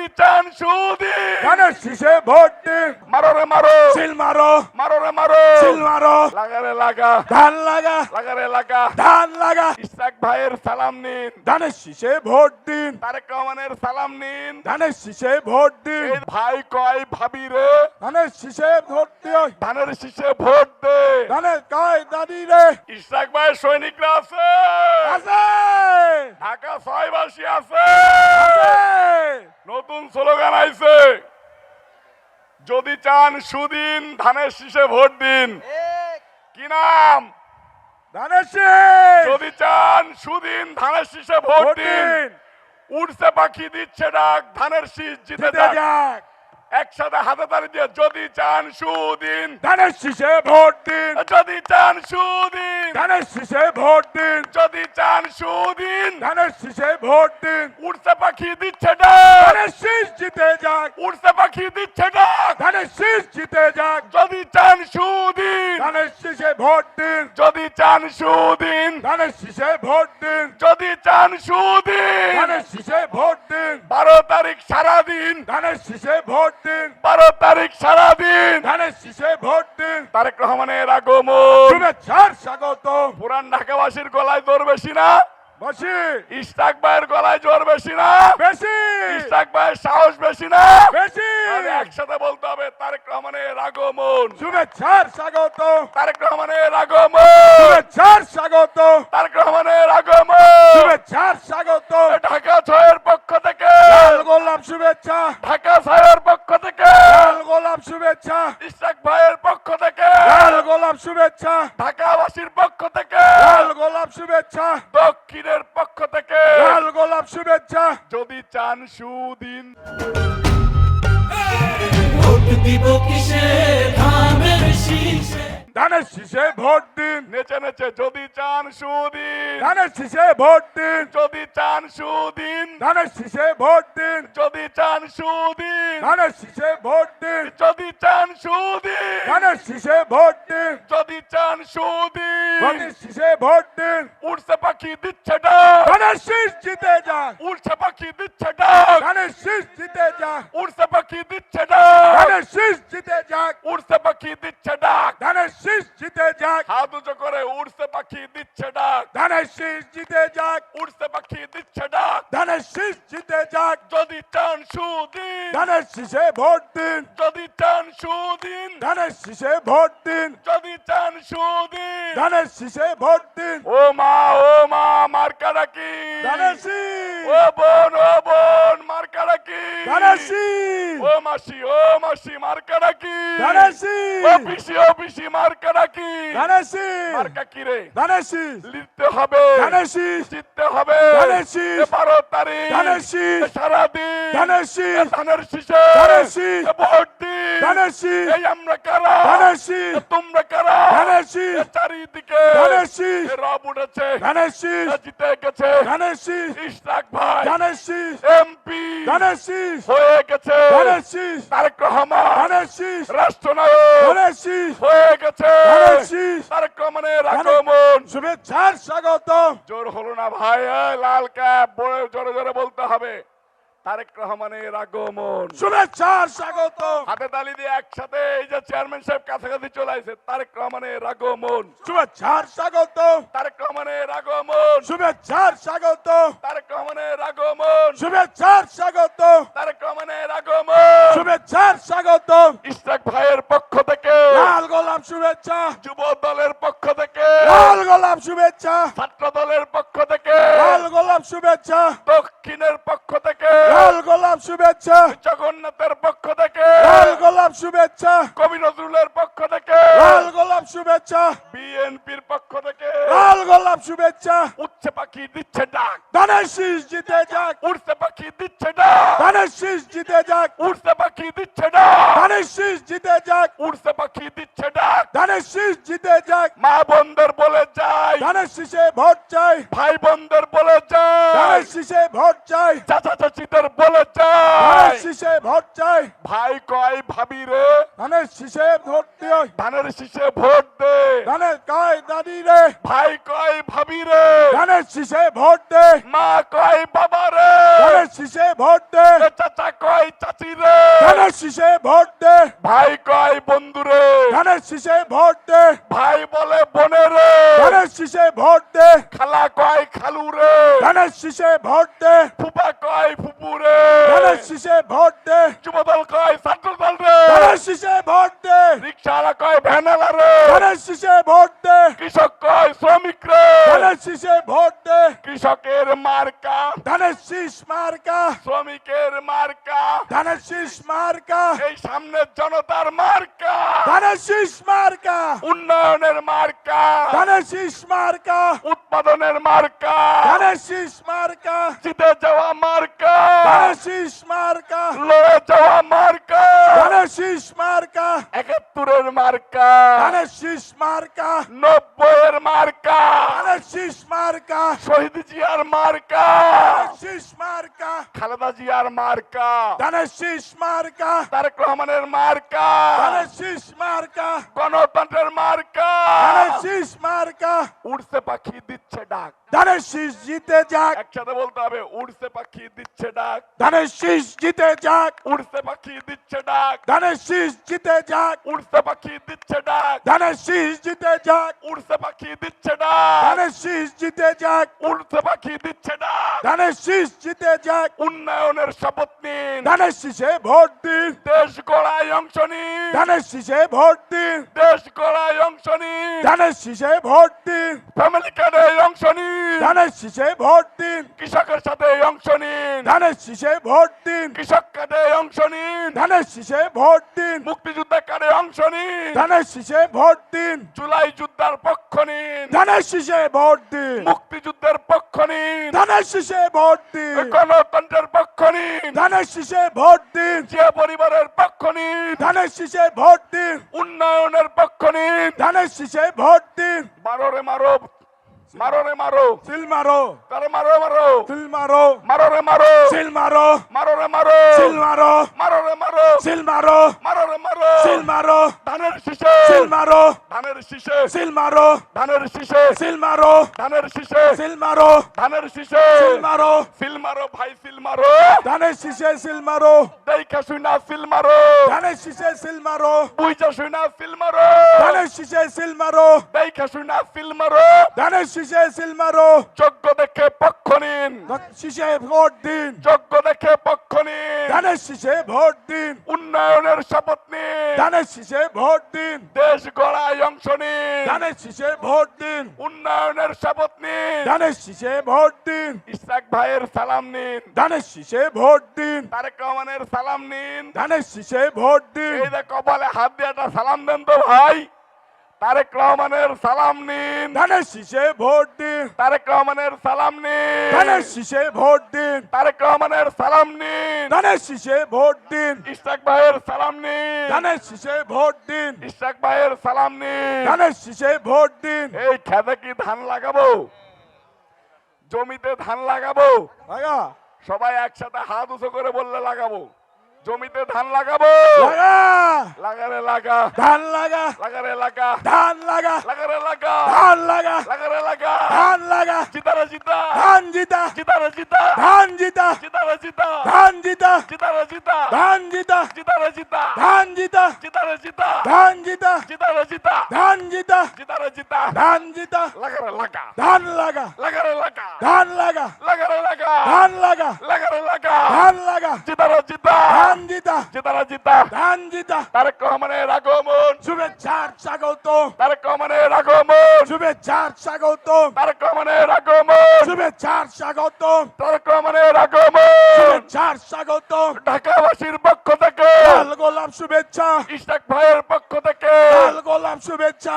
যদি চান সুদিন ধানের শীষে ভোট দিন। মারো রে মারো সিল মারো, মারো রে মারো সিল মারো, লাগা রে লাগা ধান লাগা, লাগা রে লাগা ধান লাগা। ইসহাক ভাইয়ের সালাম নিন ধানের শীষে ভোট দিন। তারেক রহমানের সালাম নিন ধানের শীষে ভোট দিন। এই ভাই কয় ভাবি রে ধানের শীষে ভোট দিও। ধানের শীষে ভোট দে ধানের কয় দাদি রে ইসহাক ভাইয়ের সৈনিকরা আছে আছে, ঢাকা ৬বাসী আছে আছে। নতুন স্লোগান আইছে যদি চান সুদিন ধানের শীষে ভোট দিন কি নাম ধানের শীষ যদি চান সুদিন ধানের শীষে ভোট ভোট দিন দিন। উড়ছে পাখি দিচ্ছে ডাক ধানের শীষ জিতে জিতে যাক যাক। একসাথে হাতে তালি দিয়ে যদি চান সুদিন ধানের শীষে ভোট দিন। যদি চান সুদিন ধানের শীষে ভোট দিন। যদি চান সুদিন ধানের শীষে ভোট দিন। উড়ছে পাখি দিচ্ছে ডাক ধানের শীষ জিতে যাক। উড়ছে পাখি দিচ্ছে ডাক ধানের শীষ জিতে যাক। যদি চান সুদিন ধানের শীষে ভোট দিন। যদি চান সুদিন ধানের শীষে ভোট দিন। যদি চান সুদিন ধানের শীষে ভোট দিন। 12 তারিখ সারাদিন ধানের শীষে ভোট দিন। 12 তারিখ সারাদিন ধানের শীষে ভোট দিন। তারেক রহমানের আগমন শুভেচ্ছার স্বাগত। পুরান ঢাকাবাসীর গলায় জোর বেশি না বসি ইসহাক ভাইয়ের গলায় জোর বেশি না বেশি ইসহাক ভাইয়ের সাহস বেশি না বেশি। তাহলে একসাথে বলতে হবে তারেক রহমানের আগমন শুভেচ্ছার স্বাগত। তারেক রহমানের আগমন শুভেচ্ছার স্বাগত। তারেক রহমানের আগমন শুভেচ্ছার স্বাগত। ঢাকা ৬-এর পক্ষ থেকে লাল গোলাপ শুভেচ্ছা। ঢাকা ৬-এর পক্ষ থেকে লাল গোলাপ শুভেচ্ছা। ইসহাক ভাইয়ের পক্ষ থেকে লাল গোলাপ শুভেচ্ছা। ঢাকাবাসীর পক্ষ থেকে লাল গোলাপ শুভেচ্ছা। দক্ষিণের পক্ষ থেকে লাল গোলাপ শুভেচ্ছা। যদি চান সুদিন ভোট দিব কিসে ধানের শীষে ধানের শীষে ভোট দিন। নেচে নেচে যদি চান সুদিন ধানের শীষে ভোট দিন। যদি চান সুদিন ধানের শীষে ভোট দিন। যদি চান সুদিন ধানের শীষে ভোট দিন। যদি চান সুদিন ধানের শীষে ভোট দিন। যদি চান সুদিন ধানের শীষে ভোট দিন। উড়ছে পাখি দিচ্ছে ডাক ধানের শীষ জিতে যাক। উড়ছে পাখি দিচ্ছে ডাক ধানের শীষ জিতে যাক। উড়ছে পাখি দিচ্ছে ডাক ধানের শীষ জিতে যাক। উড়ছে পাখি দিচ্ছে ডাক ধানের শীষ জিতে যাক। হাত উঁচু করে উড়ছে পাখি দিচ্ছে ডাক ধানের শীষ জিতে যাক। উড়ছে পাখি দিচ্ছে ডাক ধানের শীষ জিতে যাক। যদি চান সুদিন ধানের শীষে ভোট দিন। যদি চান সুদিন ধানের শীষে ভোট দিন। যদি চান সুদিন ধানের শীষে ভোট দিন। ও মা মার্কা ডাকি ধানের শীষ। ও বোন মার্কা ডাকি ধানের শীষ। ও মাসি মার্কা ডাকি ধানের শীষ। ও পিসি মার্কা ডাকি ধানের শীষ। মার্কা কি রে ধানের শীষ। লিখতে হবে ধানের শীষ। জিততে হবে ধানের শীষ। 12 তারিখ ধানের শীষ। সারাদিন ধানের শীষ। ধানের শীষে ধানের শীষ। ভোট দিন ধানের শীষ। এই আমরা কারা ধানের শীষ। তোমরা কারা ধানের শীষ। চারিদিকে ধানের শীষ। রব উঠেছে ধানের শীষ। জিতে গেছে ধানের শীষ। ইশরাক ভাই ধানের শীষ। এমপি ধানের শীষ। হয়ে গেছে ধানের শীষ। তারেক রহমান ধানের শীষ। রাষ্ট্রনায়ক ধানের শীষ। হয়ে গেছে ধানের শীষ। তারেক রহমানের আগমন শুভেচ্ছার স্বাগত। জোর হলো না ভাই লাল ক্যাপ জোরে জোরে বলতে হবে তারেক রহমানের আগমন শুভেচ্ছার স্বাগত। হাতে তালি দিয়ে একসাথে এই যে চেয়ারম্যান সাহেব কাছাকাছি চলে আসে তারেক রহমানের আগমন শুভেচ্ছার স্বাগত। তারেক রহমানের আগমন শুভেচ্ছার স্বাগত। তারেক রহমানের আগমন শুভেচ্ছার স্বাগত। তারেক রহমানের আগমন শুভেচ্ছার স্বাগত। ইশরাক ভাইয়ের পক্ষ থেকে লাল গোলাপ শুভেচ্ছা। যুব দলের পক্ষ থেকে লাল গোলাপ শুভেচ্ছা। ছাত্র দলের পক্ষ থেকে লাল গোলাপ শুভেচ্ছা। দক্ষিণের পক্ষ থেকে লাল গোলাপ শুভেচ্ছা। জগন্নাথের পক্ষ থেকে লাল গোলাপ শুভেচ্ছা। কবি নজরুলের পক্ষ থেকে লাল গোলাপ শুভেচ্ছা। বিএনপির পক্ষ থেকে লাল গোলাপ শুভেচ্ছা। উচ্চ পাখি দিচ্ছে ডাক ধানের শীষ জিতে যাক। উড়ছে পাখি দিচ্ছে ডাক ধানের শীষ জিতে যাক। উড়ছে পাখি দিচ্ছে ডাক ধানের শীষ জিতে যাক। উড়ছে পাখি দিচ্ছে ডাক ধানের শীষ জিতে যাক। মা বোনদের বলে যাই ধানের শীষে ভোট চাই। ভাই বোনদের বলে যাই ধানের শীষে ভোট চাই। চাচা চাচিদের বলে ধানের যাই শীষে ভোট চাই। ভাই কয় ভাবি রে ধানের শীষে ভোট দিও। ধানের শীষে ভোট দে ধানের কয় দাদি রে। ভাই কয় ভাবি রে ধানের শীষে ভোট দে। মা কয় বাবা রে ধানের শীষে ভোট দে। চাচা কয় চাচি রে ধানের শীষে ভোট দে ভাই কয় বন্ধুরে ধানের শীষে ভোট দে ভাই বলে বোনে রে ধানের শীষে ভোট দে খালা কয় খালু রে ধানের শীষে ভোট দে ফুপা কয় ফুপু রে ধানের শীষে ভোট দে যুবদল কয় ছাত্রদল রে ধানের শীষে ভোট দে রিক্সাওয়ালা কয় ভ্যানালা রে ধানের শীষে ভোট দে কৃষক কয় শ্রমিক রে ধানের শীষে ভোট দে কৃষকের মার্কা ধানের শীষ মার্কা শ্রমিকের মার্কা ধানের শীষ মার্কা এই সামনের জনতার মার্কা ধানের শীষ মার্কা উন্নয়নের মার্কা ধানের শীষ মার্কা উৎপাদনের মার্কা ধানের শীষ মার্কা জিতে যাওয়া মার্কা ধানের শীষ মার্কা লড়ে যাওয়া মার্কা ধানের শীষ মার্কা ৭১-এর মার্কা ধানের শীষ মার্কা ৯০-এর মার্কা ধানের শীষ মার্কা শহীদ জিয়ার মার্কা ধানের শীষ মার্কা খালেদা জিয়ার মার্কা ধানের শীষ মার্কা তারেক রহমানের মার্কা ধানের শীষ মার্কা গণতন্ত্রের মার্কা ধানের শীষ মার্কা উড়ছে পাখি দিচ্ছে ডাক ধানের শীষ জিতে যাক একসাথে বলতে হবে উড়ছে পাখি দিচ্ছে ডাক ধানের শীষ জিতে যাক উড়ছে পাখি দিচ্ছে ডাক ধানের শীষ জিতে যাক উড়ছে পাখি দিচ্ছে ডাক ধানের শীষ জিতে যাক উড়ছে পাখি দিচ্ছে ডাক ধানের শীষ জিতে যাক উড়ছে পাখি দিচ্ছে ডাক ধানের শীষ জিতে যাক উন্নয়নের শপথ নিন ধানের শীষে ভোট দিন দেশ গড়ায় অংশ নিন ধানের শীষে ভোট দিন দেশ গড়ায় অংশ নিন ধানের শীষে ভোট দিন ফ্যামিলি কার্ডে অংশ নিন ধানের শীষে ভোট দিন কৃষকের সাথে অংশ নিন ধানের শীষে ভোট দিন কৃষক কার্ডে অংশ নিন ধানের শীষে ভোট দিন মুক্তিযোদ্ধা কার্ডে অংশ নিন ধানের শীষে ভোট দিন জুলাই যুদ্ধার পক্ষ নিন ধানের শীষে ভোট দিন মুক্তিযুদ্ধের পক্ষ নিন ধানের শীষে ভোট দিন গণতন্ত্রের পক্ষ নিন ধানের শীষে ভোট দিন জিয়া পরিবারের পক্ষ নিন ধানের শীষে ভোট দিন উন্নয়নের পক্ষ নিন ধানের শীষে ভোট দিন মারো রে মারো মারো রে মারো সিল মারো তারে মারো মারো সিল মারো মারো রে মারো সিল মারো মারো রে মারো সিল মারো মারো রে মারো সিল মারো মারো রে মারো সিল মারো ধানের শীষে সিল মারো ধানের শীষে সিল মারো ধানের শীষে সিল মারো ধানের শীষে সিল মারো ধানের শীষে সিল মারো সিল মারো ভাই সিল মারো ধানের শীষে সিল মারো দেখা শুনা সিল মারো ধানের শীষে সিল মারো বুঝা শুনা সিল মারো ধানের শীষে সিল মারো দেখা শুনা সিল মারো ধানের শীষে সিল মারো যোগ্য দেখে পক্ষ নিন শীষে ভোট দিন যোগ্য দেখে পক্ষ নিন ধানের শীষে ভোট দিন উন্নয়নের শপথ নিন ধানের শীষে ভোট দিন দেশ গড়ায় অংশ নিন ধানের শীষে ভোট দিন উন্নয়নের শপথ নিন ধানের শীষে ভোট দিন ইসহাক ভাইয়ের সালাম নিন ধানের শীষে ভোট দিন তারেক রহমানের সালাম নিন ধানের শীষে ভোট দিন এই যে কপালে হাত দিয়ে একটা সালাম দেন তো ভাই তারেক রহমানের সালাম নিন ধানের শীষে ভোট দিন তারেক রহমানের সালাম নিন ধানের শীষে ভোট দিন তারেক রহমানের সালাম নিন ধানের শীষে ভোট দিন ইসহাক ভাইয়ের সালাম নিন ধানের শীষে ভোট দিন ইসহাক ভাইয়ের সালাম নিন ধানের শীষে ভোট দিন এই খেতে কি ধান লাগাবো জমিতে ধান লাগাবো লাগা সবাই একসাথে হাত উঁচু করে বললে লাগাবো জমিতে ধান লাগাবো লাগা লাগারে লাগা ধান লাগা লাগারে লাগা ধান লাগা লাগারে লাগা ধান লাগা লাগারে লাগা ধান লাগা জিতারে জিতা ধান জিতা জিতারে জিতা ধান জিতা জিতারে জিতা ধান জিতা জিতারে জিতা ধান জিতা জিতারে জিতা ধান জিতা জিতারে জিতা ধান জিতা জিতারে জিতা ধান জিতা জিতারে জিতা ধান জিতা লাগারে লাগা ধান লাগা লাগারে লাগা ধান লাগা লাগারে লাগা ধান লাগা লাগারে লাগা ধান লাগা জিতারে জিতা ধান জিতা জিতারে জিতা ধান জিতা তারেক রহমানের আগমন শুভেচ্ছার স্বাগত তারেক রহমানের আগমন শুভেচ্ছার স্বাগত তারেক রহমানের আগমন শুভেচ্ছার স্বাগত তারেক রহমানের আগমন শুভেচ্ছার স্বাগত ঢাকাবাসীর পক্ষ থেকে লাল গোলাপ শুভেচ্ছা ইসহাক ভাইয়ের পক্ষ থেকে লাল গোলাপ শুভেচ্ছা